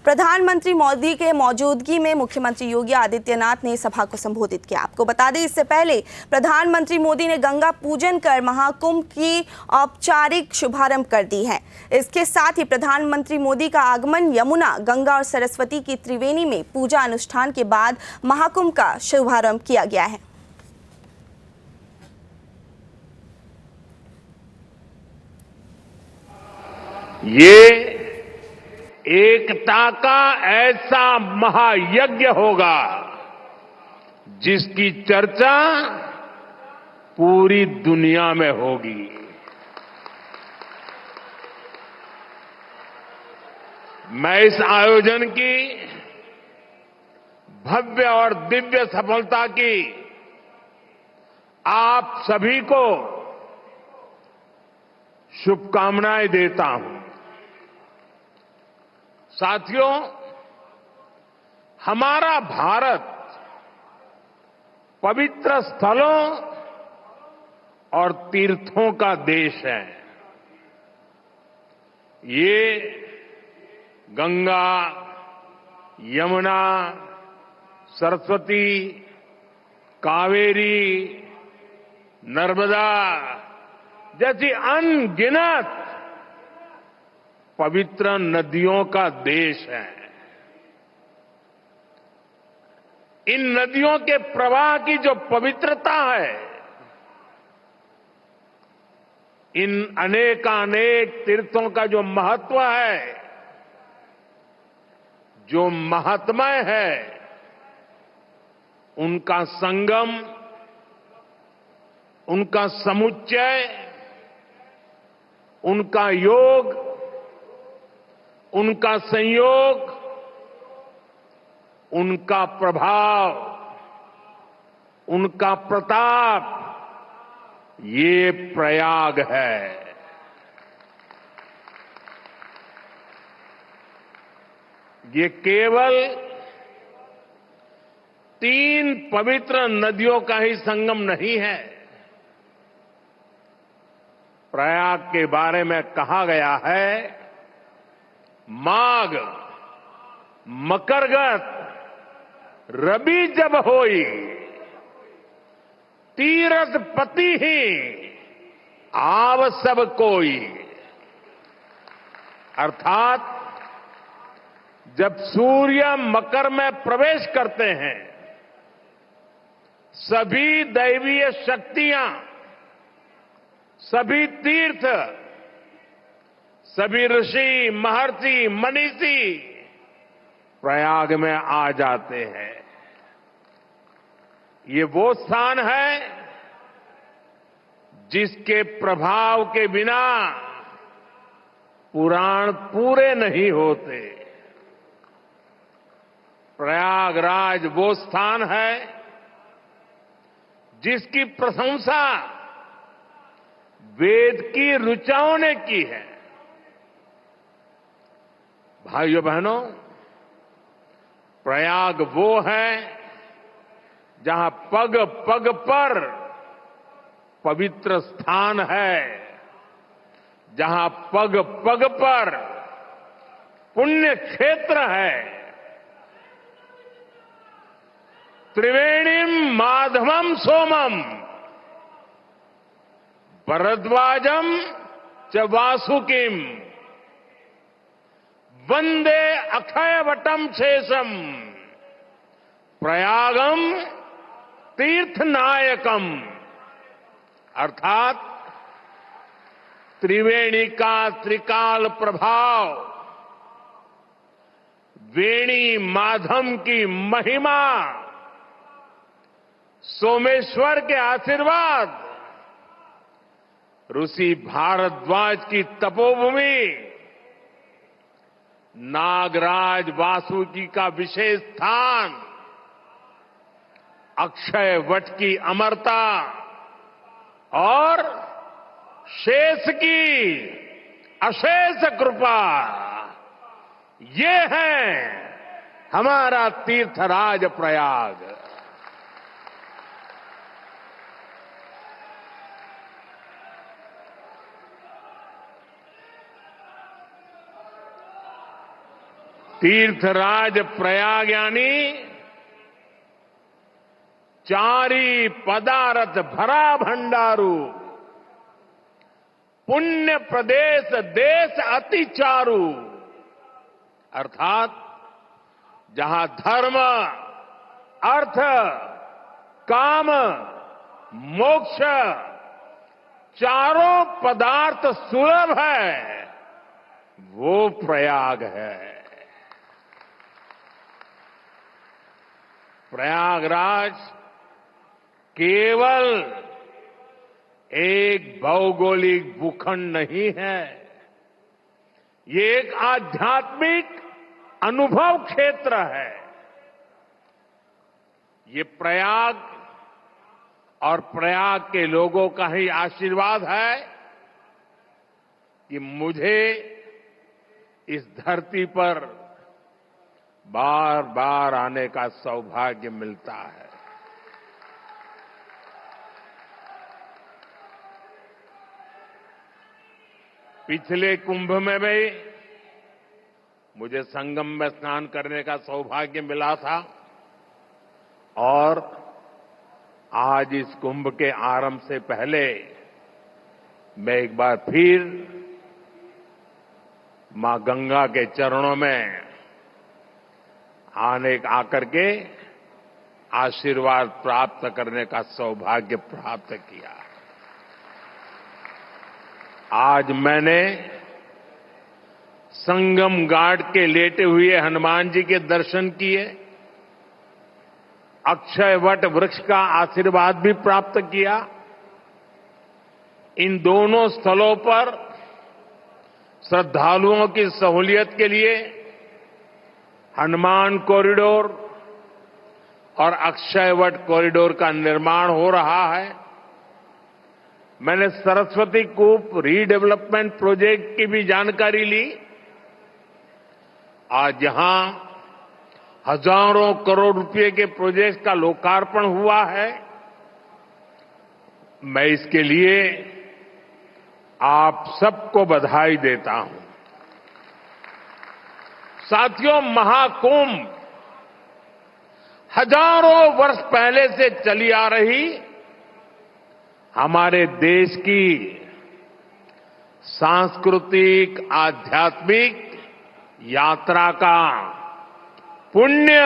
प्रधानमंत्री मोदी के मौजूदगी में मुख्यमंत्री योगी आदित्यनाथ ने सभा को संबोधित किया। आपको बता दें, इससे पहले प्रधानमंत्री मोदी ने गंगा पूजन कर महाकुंभ की औपचारिक शुभारंभ कर दी है। इसके साथ ही प्रधानमंत्री मोदी का आगमन यमुना, गंगा और सरस्वती की त्रिवेणी में पूजा अनुष्ठान के बाद महाकुंभ का शुभारंभ किया गया है। ये एकता का ऐसा महायज्ञ होगा जिसकी चर्चा पूरी दुनिया में होगी। मैं इस आयोजन की भव्य और दिव्य सफलता की आप सभी को शुभकामनाएं देता हूं। साथियों, हमारा भारत पवित्र स्थलों और तीर्थों का देश है। ये गंगा, यमुना, सरस्वती, कावेरी, नर्मदा जैसी अनगिनत पवित्र नदियों का देश है। इन नदियों के प्रवाह की जो पवित्रता है, इन अनेकानेक तीर्थों का जो महत्व है, जो महात्म्य है, उनका संगम, उनका समुच्चय, उनका योग, उनका संयोग, उनका प्रभाव, उनका प्रताप, ये प्रयाग है। ये केवल 3 पवित्र नदियों का ही संगम नहीं है। प्रयाग के बारे में कहा गया है, माघ मकरगत रवि जब होई, तीरथ पति ही आव सब कोई। अर्थात जब सूर्य मकर में प्रवेश करते हैं, सभी दैवीय शक्तियां, सभी तीर्थ, सभी ऋषि, महर्षि, मनीषी प्रयाग में आ जाते हैं। ये वो स्थान है जिसके प्रभाव के बिना पुराण पूरे नहीं होते। प्रयागराज वो स्थान है जिसकी प्रशंसा वेद की ऋचाओं ने की है। भाइयों बहनों, प्रयाग वो है जहां पग पग पर पवित्र स्थान है, जहां पग पग पर पुण्य क्षेत्र है। त्रिवेणीम माधवम सोमम भरद्वाजम च वासुकिम वंदे अक्षयवटम शेषम प्रयागम तीर्थनायकम। अर्थात त्रिवेणी का त्रिकाल प्रभाव, वेणी माधम की महिमा, सोमेश्वर के आशीर्वाद, ऋषि भारद्वाज की तपोभूमि, नागराज वासुकी का विशेष स्थान, अक्षय वट की अमरता और शेष की अशेष कृपा, ये है हमारा तीर्थराज प्रयाग। तीर्थराज प्रयाग यानी चारी पदारथ भरा भंडारू, पुण्य प्रदेश देश अति चारू। अर्थात जहां धर्म, अर्थ, काम, मोक्ष चारों पदार्थ सुलभ है, वो प्रयाग है। प्रयागराज केवल एक भौगोलिक भूखंड नहीं है, ये एक आध्यात्मिक अनुभव क्षेत्र है। ये प्रयाग और प्रयाग के लोगों का ही आशीर्वाद है कि मुझे इस धरती पर बार बार आने का सौभाग्य मिलता है। पिछले कुंभ में भी मुझे संगम में स्नान करने का सौभाग्य मिला था और आज इस कुंभ के आरंभ से पहले मैं एक बार फिर मां गंगा के चरणों में आकर के आशीर्वाद प्राप्त करने का सौभाग्य प्राप्त किया। आज मैंने संगम घाट के लेटे हुए हनुमान जी के दर्शन किए, अक्षय वट वृक्ष का आशीर्वाद भी प्राप्त किया। इन दोनों स्थलों पर श्रद्धालुओं की सहूलियत के लिए हनुमान कॉरिडोर और अक्षय वट कॉरिडोर का निर्माण हो रहा है। मैंने सरस्वती कूप रीडेवलपमेंट प्रोजेक्ट की भी जानकारी ली। आज यहां हजारों करोड़ रुपए के प्रोजेक्ट का लोकार्पण हुआ है। मैं इसके लिए आप सबको बधाई देता हूं। साथियों, महाकुंभ हजारों वर्ष पहले से चली आ रही हमारे देश की सांस्कृतिक, आध्यात्मिक यात्रा का पुण्य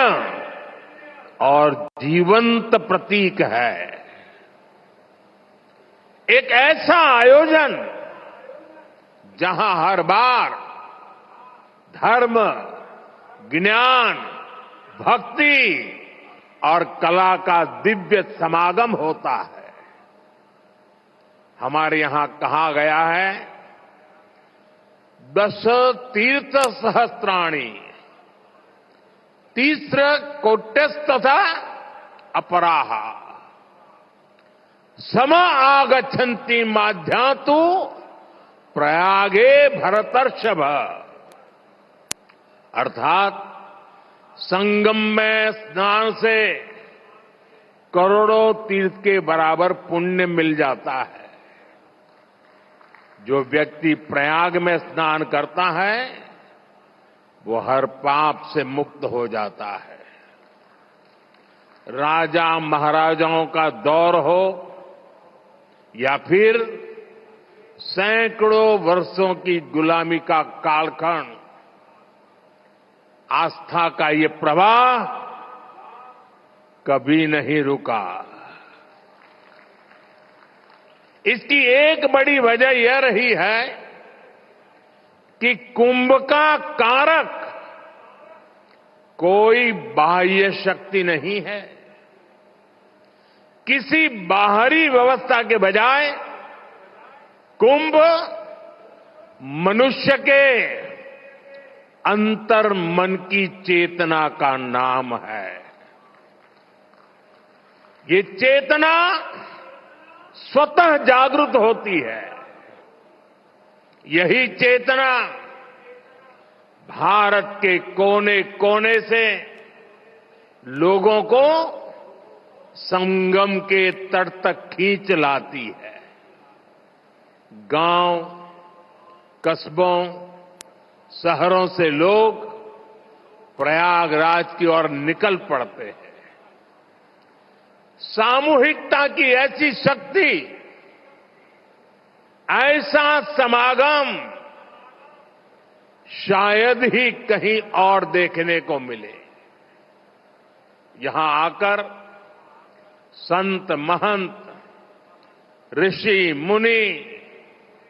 और जीवंत प्रतीक है। एक ऐसा आयोजन जहां हर बार धर्म, ज्ञान, भक्ति और कला का दिव्य समागम होता है। हमारे यहां कहा गया है, दश तीर्थ सहस्त्राणि तीस्र कोट्यस्तथा अपराहा सम आगच्छन्ति माध्यातु प्रयागे भरतर्षभ। अर्थात संगम में स्नान से करोड़ों तीर्थ के बराबर पुण्य मिल जाता है। जो व्यक्ति प्रयाग में स्नान करता है वो हर पाप से मुक्त हो जाता है। राजा महाराजाओं का दौर हो या फिर सैकड़ों वर्षों की गुलामी का कालखंड, आस्था का ये प्रवाह कभी नहीं रुका। इसकी एक बड़ी वजह यह रही है कि कुंभ का कारक कोई बाह्य शक्ति नहीं है। किसी बाहरी व्यवस्था के बजाय कुंभ मनुष्य के अंतर मन की चेतना का नाम है। ये चेतना स्वतः जागृत होती है। यही चेतना भारत के कोने कोने से लोगों को संगम के तट तक खींच लाती है। गांव, कस्बों, शहरों से लोग प्रयागराज की ओर निकल पड़ते हैं। सामूहिकता की ऐसी शक्ति, ऐसा समागम शायद ही कहीं और देखने को मिले। यहां आकर संत महंत, ऋषि मुनि,